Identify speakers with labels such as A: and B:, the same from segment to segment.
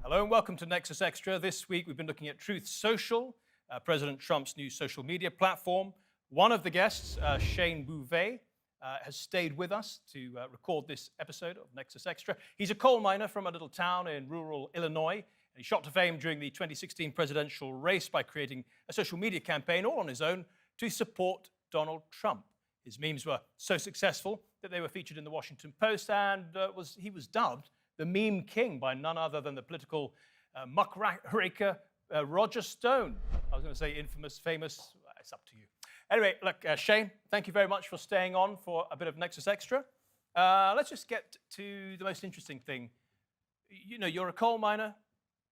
A: Hello and welcome to Nexus Extra. This week we've been looking at Truth Social, President Trump's new social media platform. One of the guests, Shane Bouvet, has stayed with us to record this episode of Nexus Extra. He's a coal miner from a little town in rural Illinois. And he shot to fame during the 2016 presidential race by creating a social media campaign all on his own to support Donald Trump. His memes were so successful that they were featured in the Washington Post, and he was dubbed the meme king by none other than the political muckraker Roger Stone. I was going to say infamous, famous. It's up to you. Anyway, look, Shane, thank you very much for staying on for a bit of Nexus Extra. Let's just get to the most interesting thing. You know, you're a coal miner,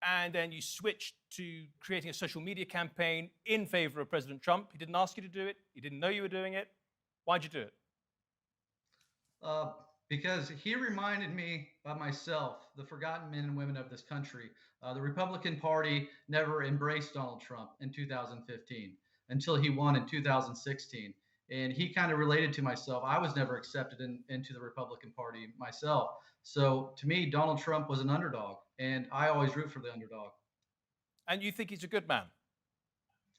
A: and then you switched to creating a social media campaign in favor of President Trump. He didn't ask you to do it. He didn't know you were doing it. Why'd you do it?
B: Because he reminded me of myself, the forgotten men and women of this country. The Republican Party never embraced Donald Trump in 2015 until he won in 2016. And he kind of related to myself. I was never accepted into the Republican Party myself. So to me, Donald Trump was an underdog, and I always root for the underdog.
A: And you think he's a good man?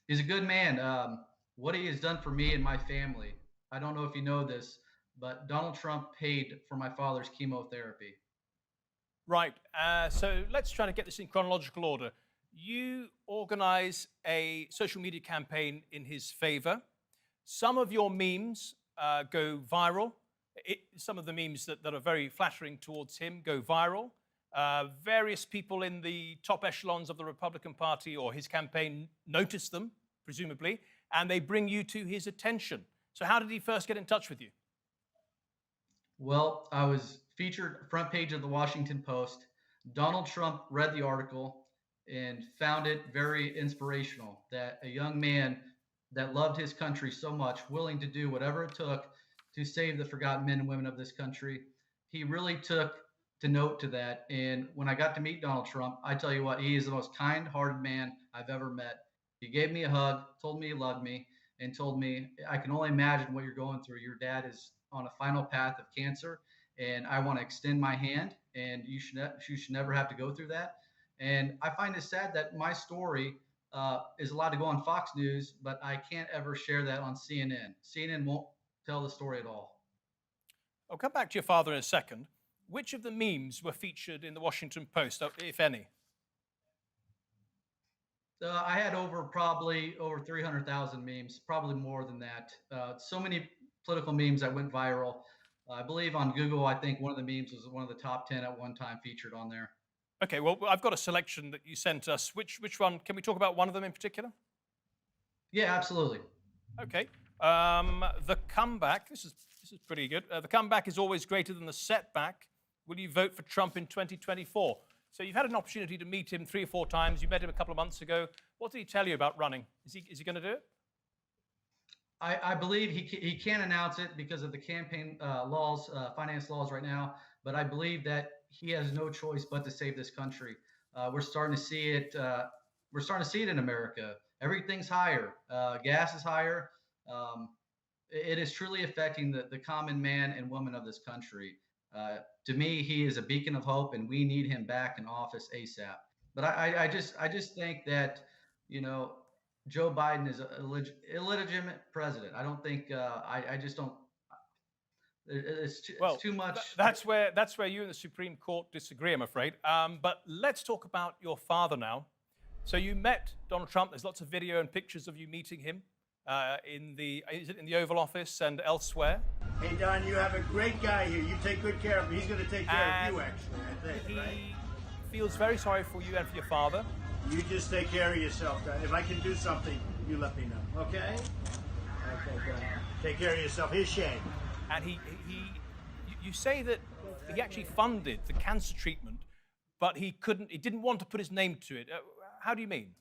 B: He's a good man. What he has done for me and my family, I don't know if you know this, but Donald Trump paid for my father's chemotherapy.
A: Right. So let's try to get this in chronological order. You organize a social media campaign in his favor. Some of your memes go viral. Some of the memes that are very flattering towards him go viral. Various people in the top echelons of the Republican Party or his campaign notice them, presumably, and they bring you to his attention. So how did he first get in touch with you?
B: Well, I was featured front page of the Washington Post. Donald Trump read the article and found it very inspirational that a young man that loved his country so much, willing to do whatever it took to save the forgotten men and women of this country, he really took to note to that. And when I got to meet Donald Trump, I tell you what, he is the most kind-hearted man I've ever met. He gave me a hug, told me he loved me, and told me, I can only imagine what you're going through. Your dad is on a final path of cancer, and I want to extend my hand, and you should never have to go through that. And I find it sad that my story is allowed to go on Fox News, but I can't ever share that on CNN. CNN won't tell the story at all.
A: I'll come back to your father in a second. Which of the memes were featured in the Washington Post, if any?
B: I had probably over 300,000 memes, probably more than that. So many political memes that went viral. I believe on Google, I think one of the memes was one of the top 10 at one time featured on there.
A: Okay, well, I've got a selection that you sent us. Which one? Can we talk about one of them in particular?
B: Yeah, absolutely.
A: Okay. The comeback. This is pretty good. The comeback is always greater than the setback. Will you vote for Trump in 2024? So you've had an opportunity to meet him 3 or 4 times. You met him a couple of months ago. What did he tell you about running? Is he going to do it?
B: I believe he can't announce it because of the campaign laws, finance laws right now. But I believe that he has no choice but to save this country. We're starting to see it. We're starting to see it in America. Everything's higher. Gas is higher. It is truly affecting the common man and woman of this country. To me, he is a beacon of hope, and we need him back in office ASAP. But I just think that, you know, Joe Biden is a illegitimate president. I don't think I just don't. It's
A: Well,
B: too much.
A: that's where you and the Supreme Court disagree, I'm afraid. But let's talk about your father now. So you met Donald Trump. There's lots of video and pictures of you meeting him in the Oval Office and elsewhere.
C: Hey, Don, you have a great guy here. You take good care of him. He's going to take care of you,
A: And
C: actually, I think,
A: he
C: right?
A: feels very sorry for you and for your father.
C: You just take care of yourself, Don. If I can do something, you let me know, okay? Okay, Don. Take care of yourself. Here's Shane.
A: And you say that he actually funded the cancer treatment, but he didn't want to put his name to it. How do you mean?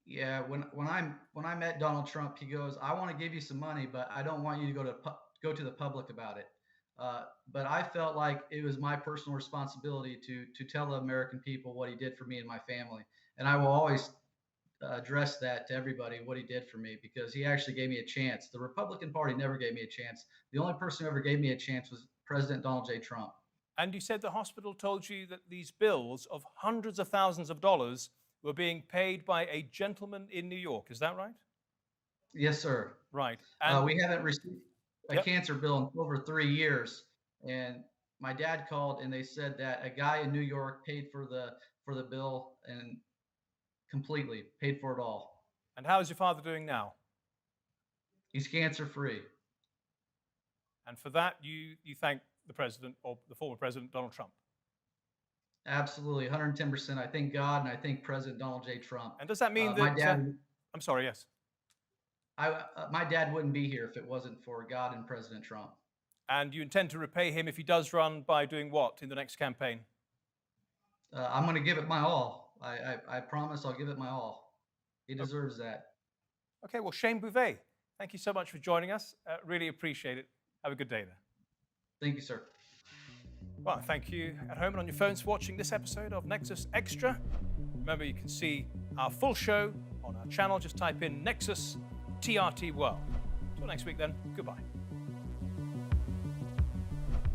B: Yeah, when I met Donald Trump, he goes, "I want to give you some money, but I don't want you to go to the public about it." But I felt like it was my personal responsibility to tell the American people what he did for me and my family, and I will always address that to everybody what he did for me because he actually gave me a chance. The Republican Party never gave me a chance. The only person who ever gave me a chance was President Donald J. Trump.
A: And you said the hospital told you that these bills of hundreds of thousands of dollars were being paid by a gentleman in New York. Is that right?
B: Yes, sir.
A: Right. And
B: We haven't received a
A: Yep.
B: cancer bill in over 3 years, and my dad called and they said that a guy in New York paid for the bill and completely paid for it all.
A: And how is your father doing now?
B: He's cancer free.
A: And for that, you thank the president, or the former president, Donald Trump.
B: Absolutely, 110%. I thank God and I thank President Donald J. Trump.
A: And does that mean
B: My
A: that
B: dad,
A: I'm sorry, yes.
B: my dad wouldn't be here if it wasn't for God and President Trump.
A: And you intend to repay him if he does run by doing what in the next campaign?
B: I'm going to give it my all. I promise I'll give it my all. He deserves that.
A: Okay, well, Shane Bouvet, thank you so much for joining us. Really appreciate it. Have a good day there.
B: Thank you, sir.
A: Well, thank you at home and on your phones for watching this episode of Nexus Extra. Remember, you can see our full show on our channel. Just type in Nexus TRT World. Until next week, then, goodbye.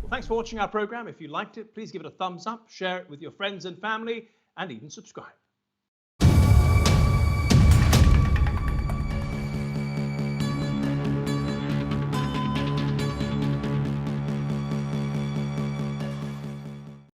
A: Well, thanks for watching our program. If you liked it, please give it a thumbs up, share it with your friends and family, and even subscribe.